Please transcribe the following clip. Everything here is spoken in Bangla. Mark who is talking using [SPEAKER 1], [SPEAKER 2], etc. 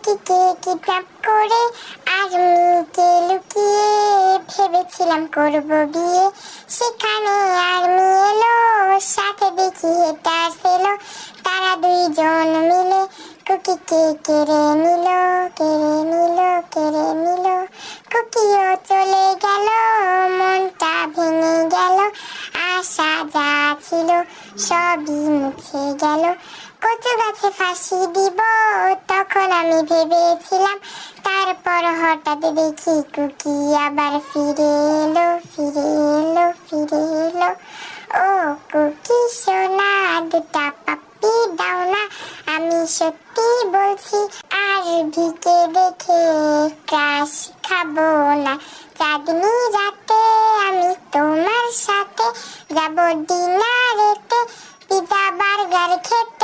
[SPEAKER 1] কুকিকে কিডন্যাপ করে আর্মিকে লুকিয়ে ভেবেছিলাম করব বিয়ে। সেখানে আর্মি এলো, সাথে দেখি হেটার্স এলো, তারা দুইজন মিলে কুকিকে কেড়ে নিল, কেড়ে নিল, কেড়ে নিল। কুকিও চলে গেল, মনটা ভেঙে গেল, আশা যা ছিল সবই মুছে গেল। কচু গাছে ফাঁসি দিব তখন আমি ভেবেছিলাম, তারপর হঠাৎ দেখি কুকি আবার ফিরে এলো, ফিরে এলো, ফিরে এলো। ও কুকি সোনা, দুটা পাপ্পি দাও না, আমি সত্যি বলছি আর ভিকে দেখে ক্রাশ খাবো না। চাঁদনি রাতে আমি তোমার সাথে যাব ডিনারেতে, পিজা বার্গার খেতে।